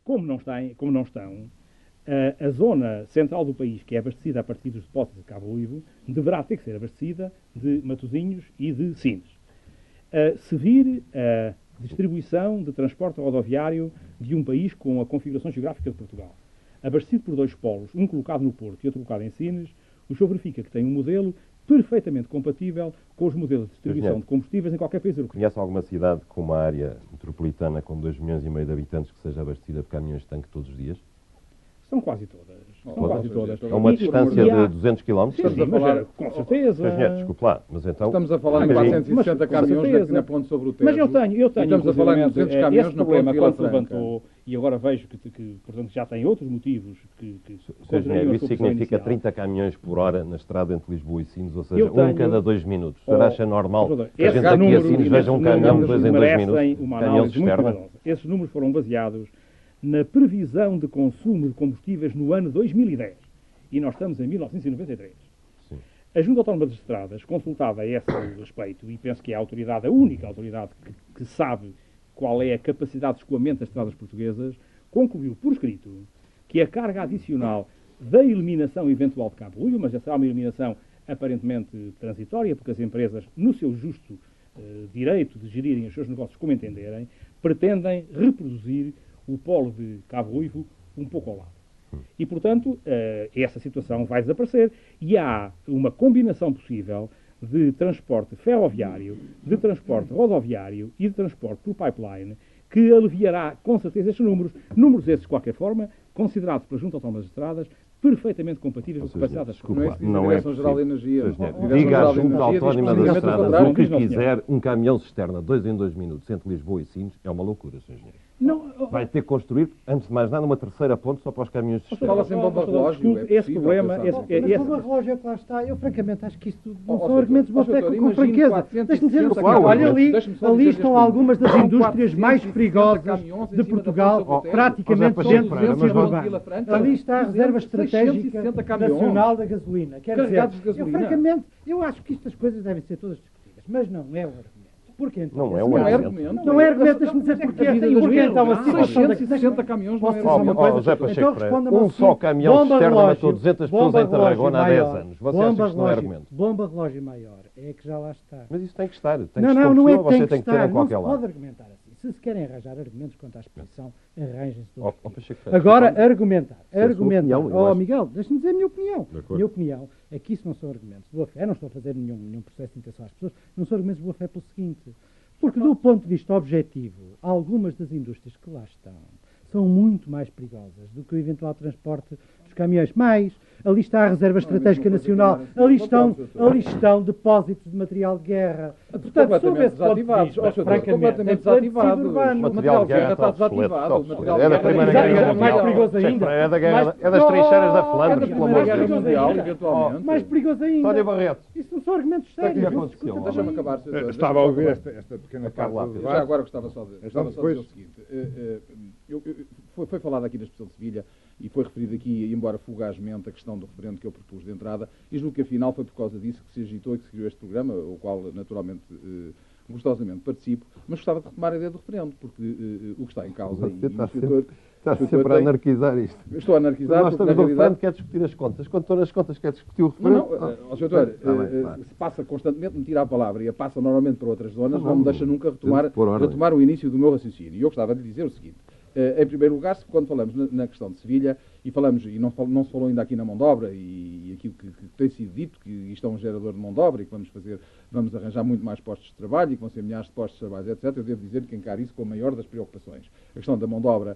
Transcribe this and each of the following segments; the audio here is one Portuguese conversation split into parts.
como não estão, a zona central do país, que é abastecida a partir dos depósitos de Cabo Ruivo, deverá ter que ser abastecida de Matosinhos e de Sines. Se vir a distribuição de transporte rodoviário de um país com a configuração geográfica de Portugal, abastecido por dois polos, um colocado no Porto e outro colocado em Sines, o senhor verifica que tem um modelo perfeitamente compatível com os modelos de distribuição de combustíveis em qualquer país europeu. Conhece alguma cidade com uma área metropolitana com 2,5 milhões de habitantes que seja abastecida por caminhões-tanque todos os dias? São quase todas. São quase todas. É uma distância de 200 km? Sim, mas, com certeza. Engenheiro, desculpe lá, mas então... Estamos a falar em 460 caminhões na ponte sobre o Tejo. Mas eu tenho estamos a falar em 200 caminhões esse na problema ponte Vila quando se levantou, e agora vejo que portanto, já tem outros motivos que Sr. Engenheiro, isso significa 30 caminhões por hora na estrada entre Lisboa e Sines, ou seja, cada 2 minutos. O senhor acha normal que a gente aqui a Sines veja um caminhão de 2 em 2 minutos? Uma análise muito cuidadosa. Esses números foram baseados na previsão de consumo de combustíveis no ano 2010. E nós estamos em 1993. Sim. A Junta Autónoma das Estradas, consultada a esse respeito, e penso que é a única autoridade que sabe qual é a capacidade de escoamento das estradas portuguesas, concluiu por escrito que a carga adicional da eliminação eventual de Cabo Ruivo, mas essa é uma eliminação aparentemente transitória, porque as empresas, no seu justo direito de gerirem os seus negócios como entenderem, pretendem reproduzir o polo de Cabo Ruivo um pouco ao lado. E, portanto, essa situação vai desaparecer e há uma combinação possível de transporte ferroviário, de transporte rodoviário e de transporte por pipeline que aliviará, com certeza, estes números. Números esses, de qualquer forma, considerados pela Junta Autónoma das Estradas, perfeitamente compatíveis com a capacidade das desculpa, não é Direção-Geral de Energia. Diga à Junta Autónoma das Estradas o que não, quiser, um caminhão cisterna 2 em 2 minutos entre Lisboa e Sines é uma loucura, Sr. Engenheiro. Vai ter que construir, antes de mais nada, uma terceira ponte só para os caminhões de cisterna. Fala-se em bomba relógio. Esse problema... Mas bomba relógio é que lá está. Eu, francamente, acho que isso não são argumentos boa fé com franqueza. Deixe-me dizer uma coisa. Olha, ali estão algumas das indústrias mais perigosas de Portugal, praticamente dentro do centro urbano. Ali está a Reserva Estratégica Nacional da Gasolina. Quer dizer, francamente, eu acho que estas coisas devem ser todas discutidas, mas não é o argumento. Porquê então? Não é um argumento. Não é argumento, deixa-me dizer porquê. Porque então a situação da 660 caminhões não é José Pacheco Pereira, um só caminhão cisterna matou 200 pessoas em Tarragona há 10 anos. Você acha que isso não é argumento? Bomba relógio maior, é que já lá está. Mas isso tem que estar. Não é que você tem que ter em qualquer lado. Não se pode argumentar assim. Se querem arranjar argumentos contra a exposição, arranjem-se todos. Agora, argumentar. Opinião, Miguel, deixa-me dizer a minha opinião. Minha opinião é que isso não são argumentos de boa fé. Eu não estou a fazer nenhum processo de intenção às pessoas. Não são argumentos de boa fé pelo seguinte. Porque, do ponto de vista objetivo, algumas das indústrias que lá estão são muito mais perigosas do que o eventual transporte dos caminhões. Mais, ali está a Reserva Estratégica Nacional, ali estão depósitos de material de guerra. Portanto, completamente desativados. Completamente desativados. O material de guerra está desativado. É da Primeira Guerra Mundial. Mais perigoso ainda. É das trincheiras da Flandres, pelo amor de Deus. Mais perigoso ainda. António Barreto. Isso não são argumentos sérios. Deixa-me acabar, Sr. Estava a ouvir esta pequena parte do Já debate. agora gostava só de dizer o seguinte. Foi falado aqui na Expressão de Sevilha e foi referido aqui, embora fugazmente, a questão do referendo que eu propus de entrada, e julgo que afinal foi por causa disso que se agitou e que se criou este programa, o qual naturalmente gostosamente participo, mas gostava de retomar a ideia do referendo, porque o que está em causa... Está sempre a anarquizar isto. Estou a anarquizar, nós estamos no referendo, quer discutir as contas. Quando estão nas contas, quer discutir o referendo. Se passa constantemente, me tira a palavra e a passa normalmente para outras zonas, não me deixa nunca retomar o início do meu raciocínio. E eu gostava de dizer o seguinte. Em primeiro lugar, quando falamos na questão de Sevilha, e não se falou ainda aqui na mão de obra, e aquilo que tem sido dito, que isto é um gerador de mão de obra e que vamos arranjar muito mais postos de trabalho e que vão ser milhares de postos de trabalho, etc., eu devo dizer que encaro isso com a maior das preocupações. A questão da mão de obra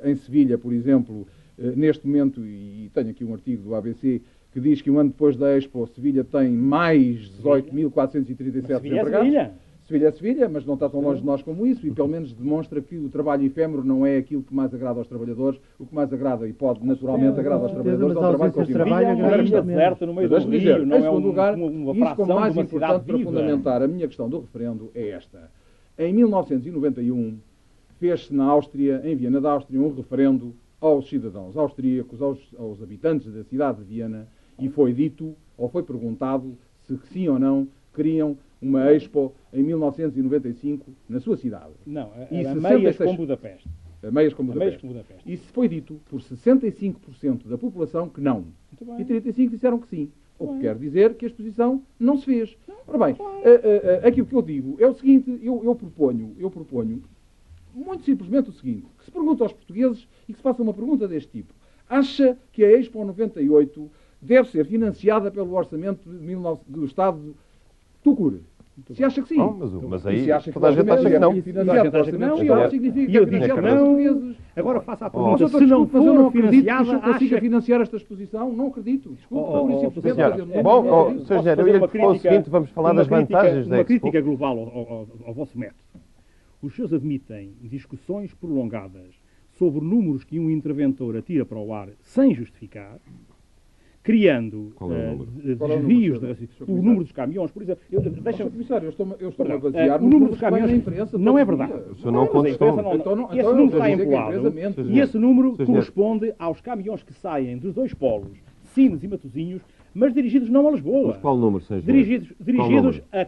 em Sevilha, por exemplo, neste momento, e tenho aqui um artigo do ABC, que diz que um ano depois da Expo, Sevilha tem mais 18.437 desempregados. Sevilha é Sevilha, mas não está tão longe de nós como isso, e pelo menos demonstra que o trabalho efêmero não é aquilo que mais agrada aos trabalhadores. O que mais agrada, e pode naturalmente agradar aos trabalhadores, é o trabalho continuo. No meio do Rio, não é uma isso como mais importante para fundamentar a minha questão do referendo é esta. Em 1991, fez-se na Áustria, em Viena da Áustria, um referendo aos cidadãos austríacos, aos habitantes da cidade de Viena, e foi dito, ou foi perguntado, se sim ou não queriam uma Expo em 1995 na sua cidade. Não, era meias com Budapeste. Meias com Budapeste. Isso foi dito por 65% da população que não. E 35% disseram que sim. O que quer dizer que a exposição não se fez. Ora bem, aquilo que eu digo é o seguinte, eu proponho muito simplesmente o seguinte, que se pergunte aos portugueses e que se faça uma pergunta deste tipo. Acha que a Expo 98 deve ser financiada pelo orçamento do Estado Tucur? Se acha que sim. Mas aí se acha toda a gente acha que não. E eu digo que não. Agora faça a pergunta. Se não for, não acredito que eu consiga financiar esta exposição. Não acredito. Desculpe. Bom, Sr. Engenheiro, eu ia lhe falar o seguinte, vamos falar das vantagens da Expo. Uma crítica global ao vosso método. Os senhores admitem discussões prolongadas sobre números que um interventor atira para o ar sem justificar, criando desvios o número dos caminhões, por exemplo. Comissário, eu estou a basear o número dos caminhões na imprensa. Não é verdade. O senhor não contestou. Esse número está empolado e esse número corresponde aos caminhões que saem dos dois polos, Sines e Matosinhos, mas dirigidos não a Lisboa. Mas qual número, Sr. Dirigidos a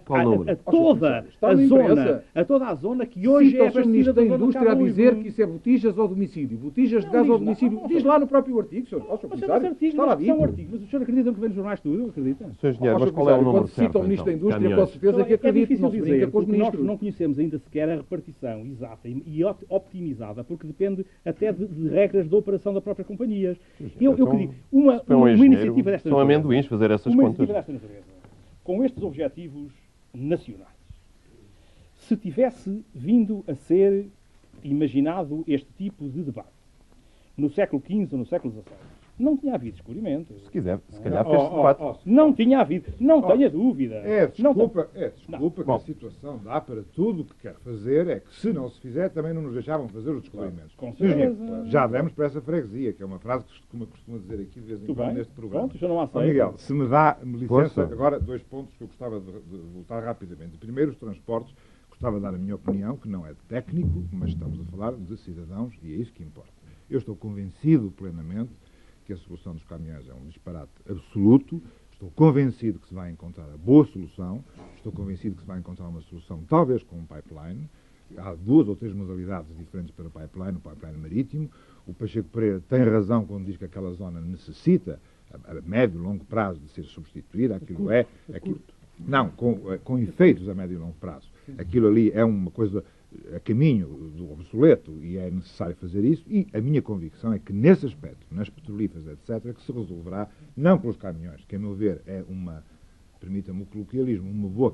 toda a zona que hoje é o Ministro da Indústria a dizer que isso é botijas ao domicílio. Botijas de gás ao domicílio. Diz lá no próprio artigo, Sr. Comissário. Está lá dito. Mas os senhores acreditam que vem nos jornais tudo? Acreditam? Sr. Engenheiro, mas qual é o número certo? Quando cita o Ministro da Indústria, com certeza que acredito. Não se brinca com os ministros. Nós não conhecemos ainda sequer a repartição exata e optimizada, porque depende até de regras da operação da própria companhia. Eu digo, uma iniciativa desta são amendoins fazer essas contas. Com estes objetivos nacionais, se tivesse vindo a ser imaginado este tipo de debate no século XV ou no século XVI, não tinha havido descobrimento. Se quiser, se calhar fez debate. Não tinha havido, não tenha dúvida. Desculpa que a situação dá para tudo o que quer fazer, é que se não se fizer, também não nos deixavam fazer os descobrimentos. Com certeza. Já demos para essa freguesia, que é uma frase que costuma dizer aqui de vez em quando neste programa. Pronto, já não aceito. Miguel, se me dá licença, agora 2 pontos que eu gostava de voltar rapidamente. Primeiro, os transportes. Gostava de dar a minha opinião, que não é técnico, mas estamos a falar de cidadãos e é isso que importa. Eu estou convencido plenamente que a solução dos caminhões é um disparate absoluto. Estou convencido que se vai encontrar a boa solução. Estou convencido que se vai encontrar uma solução, talvez com um pipeline. Há 2 ou 3 modalidades diferentes para o pipeline marítimo. O Pacheco Pereira tem razão quando diz que aquela zona necessita, a médio e longo prazo, de ser substituída. Aquilo não, com efeitos a médio e longo prazo. Aquilo ali é uma coisa a caminho do obsoleto e é necessário fazer isso, e a minha convicção é que nesse aspecto, nas petrolíferas, etc., que se resolverá, não pelos caminhões, que a meu ver é uma, permita-me o coloquialismo, uma boa